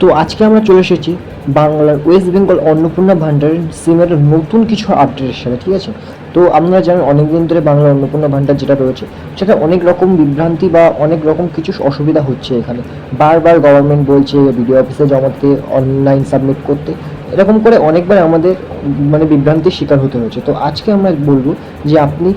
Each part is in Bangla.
তো আজকে আমরা চলে এসেছি বাংলার ওয়েস্ট বেঙ্গল অন্নপূর্ণা ভান্ডারের সিমের নতুন কিছু আপডেটের সাথে, ঠিক আছে। তো আপনারা জানেন অনেক দিন ধরে বাংলার অন্নপূর্ণা ভান্ডার যেটা রয়েছে সেটা অনেক রকম বিভ্রান্তি বা অনেক রকম কিছু অসুবিধা হচ্ছে। এখানে বারবার গভর্নমেন্ট বলছে বিডিও অফিসে জমাতে, অনলাইন সাবমিট করতে, এরকম করে অনেকবার আমাদের বিভ্রান্তির শিকার হতে হয়েছে। তো আজকে আমরা বলবো যে আপনি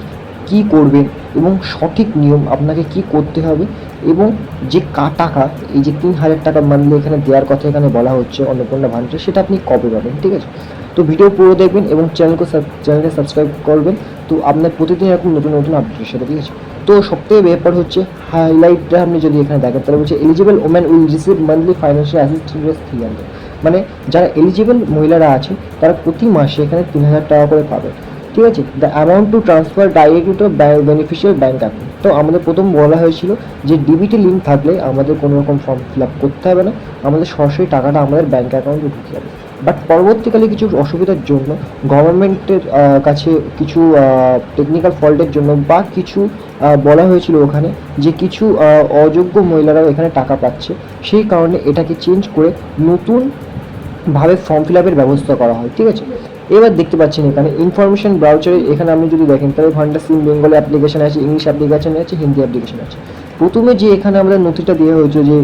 কি করবেন এবং সঠিক নিয়ম আপনাকে কি করতে হবে, এবং যে টাকা, এই যে 3,000 টাকা মান্থলি এখানে দেওয়ার কথা এখানে বলা হচ্ছে অন্নপূর্ণা ভান্ডারে, সেটা আপনি কবে পাবেন, ঠিক আছে। তো ভিডিও পুরো দেখবেন এবং চ্যানেলকে সাবস্ক্রাইব করবেন, তো আপনার প্রতিদিন এরকম নতুন নতুন আপডেটের সাথে, ঠিক আছে। তো সবথেকে ব্যাপার হচ্ছে হাইলাইটটা আপনি যদি এখানে দেখেন তাহলে বলছে eligible women will receive monthly financial assistance 300। মানে যারা এলিজিবল মহিলারা আছে তারা প্রতি মাসে এখানে 3,000 টাকা করে পাবে, ঠিক আছে। The amount to transfer directly two beneficial bank account. তো আমাদের প্রথম বলা হয়েছিল যে ডিবিটি লিঙ্ক থাকলে আমাদের কোনো রকম ফর্ম ফিল আপ করতে হবে না, আমাদের সরাসরি টাকাটা আমাদের ব্যাঙ্ক অ্যাকাউন্টে ঢুকে যাবে। বাট পরবর্তীকালে কিছু অসুবিধার জন্য গভর্নমেন্টের কাছে কিছু টেকনিক্যাল ফল্টের জন্য বা কিছু বলা হয়েছিল ওখানে যে কিছু অযোগ্য মহিলারাও এখানে টাকা পাচ্ছে, সেই কারণে এটাকে চেঞ্জ করে নতুনভাবে ফর্ম ফিল আপের ব্যবস্থা করা হয়, ঠিক আছে। এবার দেখতে পাচ্ছেন এখানে ইনফরমেশন ব্রাউচারে, এখানে আপনি যদি দেখেন তাহলে ভান্ডার সিম বেঙ্গলি অ্যাপ্লিকেশন আছে, ইংলিশ অ্যাপ্লিকেশন আছে, হিন্দি অ্যাপ্লিকেশন আছে। প্রথমে যে এখানে আমাদের নথিটা দেওয়া হয়েছিল, যে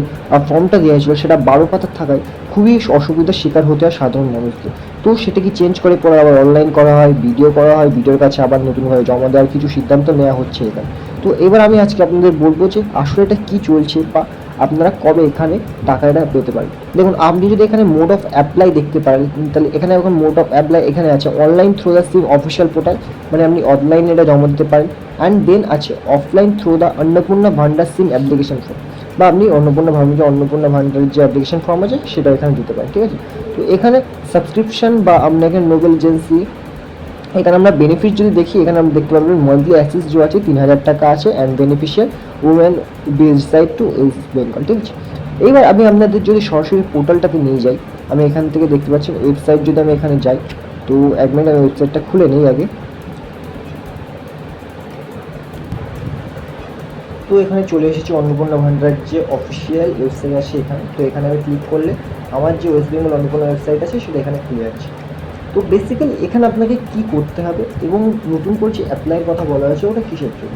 ফর্মটা দেওয়া হয়েছিল, সেটা 12 পাতার থাকায় খুবই অসুবিধার শিকার হতে হয় সাধারণ মানুষকে। তো সেটাকে চেঞ্জ করে পরে আবার অনলাইন করা হয়, ভিডিও করা হয়, ভিডিওর কাছে আবার নতুনভাবে জমা দেওয়ার কিছু সিদ্ধান্ত নেওয়া হচ্ছে এখানে। তো এবার আমি আজকে আপনাদের বলবো যে আসলে এটা কী চলছে বা আপনারা কবে এখানে টাকাটা পেতে পারেন। দেখুন, আপনি যদি এখানে মোড অফ অ্যাপ্লাই দেখতে পারেন, তাহলে এখানে এখন মোড অফ অ্যাপ্লাই এখানে আছে online through the SIM official portal, মানে আপনি অনলাইনে এটা জমা দিতে পারেন। অ্যান্ড দেন আছে offline through the Annapurna Bhandar SIM application form, বা আপনি অন্নপূর্ণা ভান্ডারের যে অ্যাপ্লিকেশন ফর্ম আছে সেটা এখানে দিতে পারেন, ঠিক আছে। তো এখানে সাবস্ক্রিপশন বা আপনাকে নোবেল এজেন্সি, এখানে আমরা বেনিফিট যদি দেখি, এখানে আমরা দেখতে পারবেন মান্থলি অ্যাক্সেস যে আছে 3,000 টাকা আছে, and beneficial women based to West Bengal, ঠিক আছে। এইবার আমি আপনাদের যদি সরাসরি পোর্টালটাতে নিয়ে যাই, আমি এখান থেকে দেখতে পাচ্ছেন ওয়েবসাইট, যদি আমি এখানে যাই, তো এক মিনিট আমি ওয়েবসাইটটা খুলে নিই আগে। তো এখানে চলে এসেছি অন্নপূর্ণা ভান্ডারের যে অফিসিয়াল ওয়েবসাইট আছে এখানে। তো এখানে আমি ক্লিক করলে আমার যে ওয়েস্ট বেঙ্গল অন্নপূর্ণা ওয়েবসাইট আছে সেটা এখানে খুলে যাচ্ছে। তো বেসিক্যালি এখানে আপনাকে কি করতে হবে এবং নতুন করে যে অ্যাপ্লাইয়ের কথা বলা হয়েছে ওটা কিসের জন্য।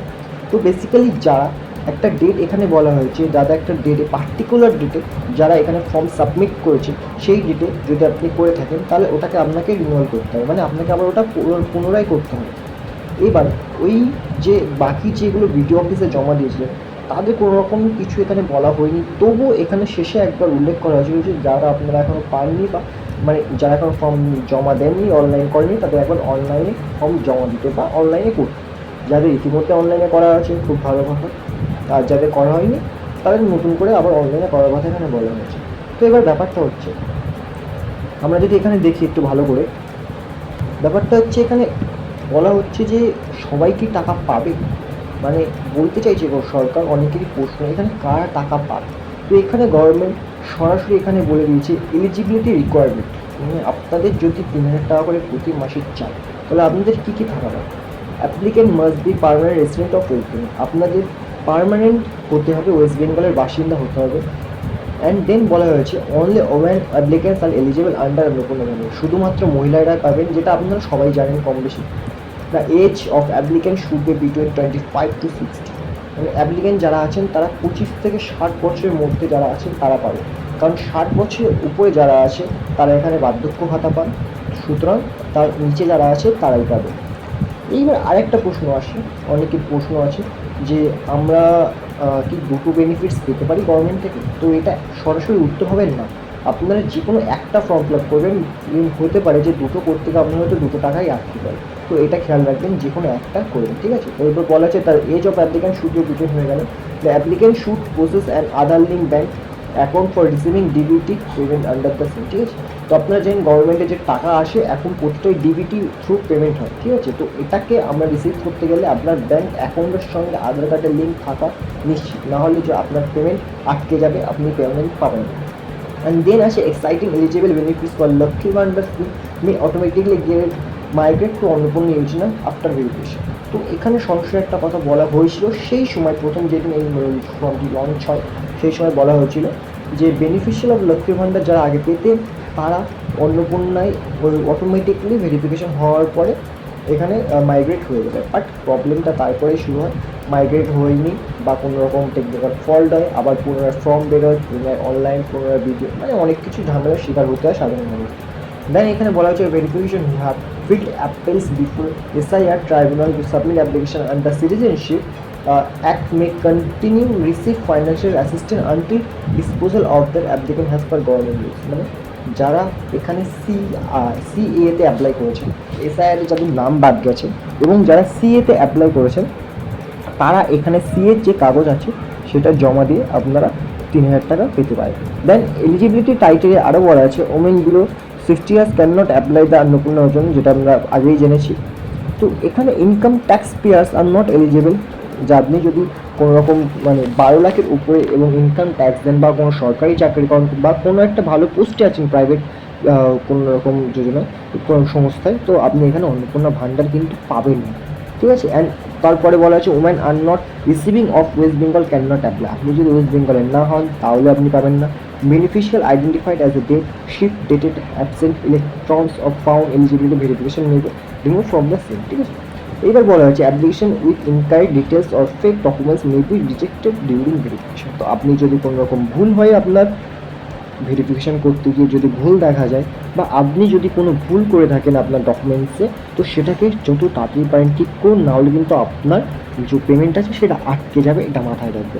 তো বেসিক্যালি যারা একটা ডেট এখানে বলা হয়েছে, যারা একটা ডেটে, পার্টিকুলার ডেটে যারা এখানে ফর্ম সাবমিট করেছে, সেই ডেটে যদি আপনি করে থাকেন তাহলে ওটাকে আপনাকে রিনিউয়াল করতে হবে, মানে আপনাকে আবার ওটা পুনরায় করতে হবে। এবার ওই যে বাকি যেগুলো বিডিও অফিসে জমা দিয়েছিলেন তাদের কোনো রকম কিছু এখানে বলা হয়নি, তবুও এখানে শেষে একবার উল্লেখ করা হয়েছিল যে যারা আপনারা এখনও পাননি বা যারা এখনও ফর্ম জমা দেননি, অনলাইন করেনি, তাদের একবার অনলাইনে ফর্ম জমা দিতে বা অনলাইনে করতে। যাদের ইতিমধ্যে অনলাইনে করা আছে খুব ভালো কথা, আর যাদের করা হয়নি তাদের নতুন করে আবার অনলাইনে করার কথা এখানে বলা হয়েছে। তো এবার ব্যাপারটা হচ্ছে, আমরা যদি এখানে দেখি একটু ভালো করে, ব্যাপারটা হচ্ছে এখানে বলা হচ্ছে যে সবাই কি টাকা পাবে, মানে বলতে চাইছে সরকার, অনেকেরই প্রশ্ন এখানে কারা টাকা পাবে। তো এখানে গভর্নমেন্ট সরাসরি এখানে বলে দিয়েছে এলিজিবিলিটি রিকোয়ারমেন্ট, মানে আপনাদের যদি 3,000 টাকা করে প্রতি মাসে চাই তাহলে আপনাদের কী কী থাকা লাগবে। Applicant must be permanent resident of West Bengal, আপনাদের পার্মানেন্ট হতে হবে, ওয়েস্ট বেঙ্গলের বাসিন্দা হতে হবে। অ্যান্ড দেন বলা হয়েছে only women applicants are eligible under Annapurna Bhandar, শুধুমাত্র মহিলারা পাবেন, যেটা আপনারা সবাই জানেন কম বেশি। The age of applicant should be between 25 to 60, মানে অ্যাপ্লিকেন্ট যারা আছেন তারা 25 থেকে 60 বছরের মধ্যে যারা আছেন তারা পাবে, কারণ 60 বছরের উপরে যারা আছে তারা এখানে বার্ধক্য ভাতা পান, সুতরাং তার নিচে যারা আছে তারাই পাবে। এইবার আরেকটা প্রশ্ন আসে, অনেকের প্রশ্ন আছে যে আমরা কি দুটো বেনিফিটস পেতে পারি গভর্নমেন্ট থেকে। তো এটা সরাসরি উত্তর হবে না, আপনারা যে কোনো একটা ফর্ম ফিল আপ করবেন, হতে পারে যে দুটো করতে গিয়ে আপনার হয়তো 2 টাকাই আটকে পারে, তো এটা খেয়াল রাখবেন যে কোনো একটা করবেন, ঠিক আছে। তো এরপর বলা আছে তার age of applicant should be between, হয়ে গেল the applicant should process an Aadhaar link bank account for receiving DBT payment under the scheme, ঠিক আছে। তো আপনারা জানেন গভর্নমেন্টের যে টাকা আসে এখন প্রতিটাই ডিবিটি থ্রু পেমেন্ট হয়, ঠিক আছে। তো এটাকে আমরা রিসিভ করতে গেলে আপনার ব্যাঙ্ক অ্যাকাউন্টের সঙ্গে আধার কার্ডের লিঙ্ক থাকা নিশ্চিত, না হলে যে আপনার পেমেন্ট আটকে যাবে, আপনি পেমেন্ট পাবেন না। And then as exciting eligible benefits for Lucky Bhander scheme may automatically get migrate to Annapurna Yojana after verification. তো এখানে সরাসরি একটা কথা বলা হয়েছিল সেই সময়, প্রথম যেদিন এই ফর্মটি লঞ্চ হয় সেই সময় বলা হয়েছিল যে বেনিফিশিয়াল অফ লক্ষ্মী ভাণ্ডার যারা আগে পেতেন তারা অন্নপূর্ণায় অটোমেটিকলি ভেরিফিকেশন হওয়ার পরে এখানে মাইগ্রেট হয়ে যাবে। বাট প্রবলেমটা তারপরেই শুরু হয়, মাইগ্রেট হয়নি বা কোনো রকম টেকনিক্যাল ফল্ট হয়, আবার পুনরায় ফর্ম বেরোয়, পুনরায় অনলাইন, পুনরায় ভিডিও, মানে অনেক কিছু ঝামেলার শিকার হতে হয় সাধারণ মানুষ। দেন এখানে বলা হচ্ছে verification have field appeals before SIR tribunal to submit application under citizenship act may continue receive financial assistance until disposal of their applicant has per government rules. মানে যারা এখানে CA-তে অ্যাপ্লাই করেছেন, SIR যাদের নাম বাদ গেছে এবং যারা CA-তে অ্যাপ্লাই করেছেন তারা এখানে CA যে কাগজ আছে সেটা জমা দিয়ে আপনারা 3,000 টাকা পেতে পারেন। দেন এলিজিবিলিটি টাইটেরিয়া আরও বলা আছে women below 60 years can not apply the Annapurna Yojana, যেটা আমরা আগেই জেনেছি। তো এখানে income tax payers are not eligible, যা আপনি যদি কোনো রকম মানে 12 লাখের উপরে এবং ইনকাম ট্যাক্স দেন বা কোনো সরকারি চাকরি করেন বা কোনো একটা ভালো পোস্টে আছেন প্রাইভেট কোনো রকম যোজনায় কোনো সংস্থায়, তো আপনি এখানে অন্নপূর্ণা ভাণ্ডার কিন্তু পাবেন না, ঠিক আছে। অ্যান্ড তারপরে বলা আছে women are not receiving of West Bengal can not apply, আপনি যদি ওয়েস্ট বেঙ্গলের না হন তাহলে আপনি পাবেন না। Beneficial identified as a date shift dated absent electrons of found eligibility verification নেবে রিমুভ ফ্রম দ্য সেম, ঠিক আছে। এইবার বলা হচ্ছে application with incorrect details or fake documents may be rejected during verification. তো আপনি যদি কোনো রকম ভুল হয় আপনার ভেরিফিকেশন করতে গিয়ে যদি ভুল দেখা যায় বা আপনি যদি কোনো ভুল করে থাকেন আপনার ডকুমেন্টসে, তো সেটাকে যত তাড়াতাড়ি পারেন ঠিক করুন, নাহলে কিন্তু আপনার যে পেমেন্ট আছে সেটা আটকে যাবে, এটা মাথায় রাখবে।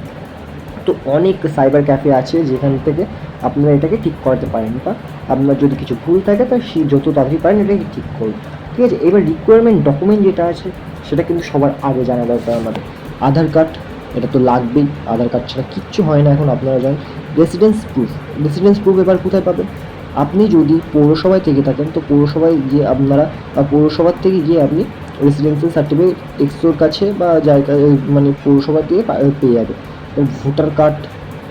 তো অনেক সাইবার ক্যাফে আছে যেখান থেকে আপনারা এটাকে ঠিক করতে পারেন, বা আপনার যদি কিছু ভুল থাকে তা সে যত তাড়াতাড়ি পারেন এটাকে ঠিক করুন, ঠিক আছে। এবার রিকোয়ারমেন্ট ডকুমেন্ট যেটা আছে সেটা কিন্তু সবার আগে জানা দরকার আমাদের। আধার কার্ড, এটা তো লাগবেই, আধার কার্ড ছাড়া কিচ্ছু হয় না এখন, আপনারা জানেন। রেসিডেন্স প্রুফ এবার কোথায় পাবেন? আপনি যদি পৌরসভায় থেকে থাকেন তো পৌরসভায় গিয়ে আপনারা বা পৌরসভার থেকে গিয়ে আপনি রেসিডেন্সিয়াল সার্টিফিকেট এক্সোর কাছে বা জায়গা মানে পৌরসভা দিয়ে পেয়ে যাবে। ভোটার কার্ড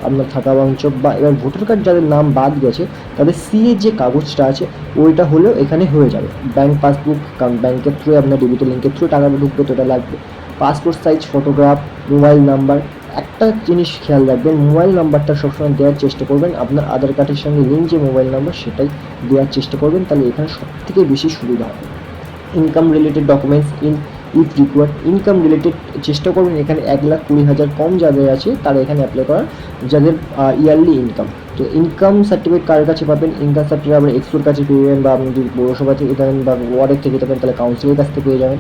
আপনার থাকা বাঞ্ছক, বা এবার ভোটার কার্ড যাদের নাম বাদ গেছে তাদের CA যে কাগজটা আছে ওইটা হলেও এখানে হয়ে যাবে। ব্যাঙ্ক পাসবুক, কারণ ব্যাঙ্কের থ্রু আপনার ডেবিটের লিঙ্কের থ্রু টাকা ঢুকবে তো এটা লাগবে। Passport size photograph, mobile number. একটা জিনিস খেয়াল রাখবেন, মোবাইল নাম্বারটা সবসময় দেওয়ার চেষ্টা করবেন আপনার আধার কার্ডের সঙ্গে লিঙ্ক যে মোবাইল নাম্বার সেটাই দেওয়ার চেষ্টা করবেন, তাহলে এখানে সবথেকে বেশি সুবিধা হবে। Income related documents if required, income related চেষ্টা করবেন এখানে 1,20,000 কম যাদের আছে তারা এখানে অ্যাপ্লাই করার, যাদের ইয়ারলি ইনকাম। তো ইনকাম সার্টিফিকেট কার কাছে পাবেন? ইনকাম সার্টিফিকেট আপনার এক্সোর কাছে পেয়ে যাবেন, বা আপনি যদি পৌরসভা থেকে থাকেন বা ওয়ার্ডের থেকে থাকেন তাহলে কাউন্সিলের কাছ থেকে পেয়ে যাবেন।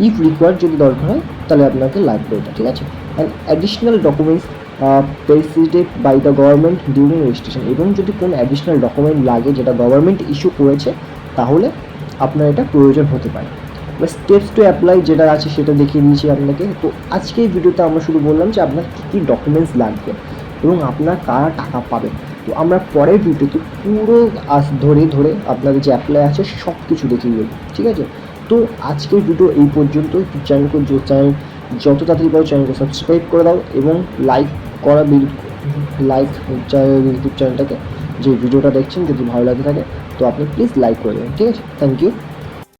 ইফ রিকোয়ার্ড যদি দরকার হয় তাহলে আপনাকে লাগবে এটা, ঠিক আছে। And additional documents presided by the government during registration, এবং যদি কোনো অ্যাডিশনাল ডকুমেন্ট লাগে যেটা গভর্নমেন্ট ইস্যু করেছে তাহলে আপনার এটা প্রয়োজন হতে পারে। স্টেপস টু অ্যাপ্লাই যেটা আছে সেটা দেখিয়ে দিয়েছি আপনাকে। তো আজকে এই ভিডিওতে আমরা শুধু বললাম যে আপনার কী কী ডকুমেন্টস লাগবে এবং আপনার কারা টাকা পাবেন। তো আমরা পরের ভিডিওতে পুরো ধরে আপনাদের যে অ্যাপ্লাই আছে সব কিছু দেখিয়ে দেবো, ঠিক আছে। তো আজকের ভিডিও এই পর্যন্ত। চ্যানেল যত তাড়াতাড়ি পারো চ্যানেলকে সাবস্ক্রাইব করে দাও এবং লাইক ইউটিউব চ্যানেলটাকে, যে ভিডিওটা দেখছেন যদি ভালো লাগে থাকে তো আপনি প্লিজ লাইক করে দেবেন, ঠিক আছে। Thank you.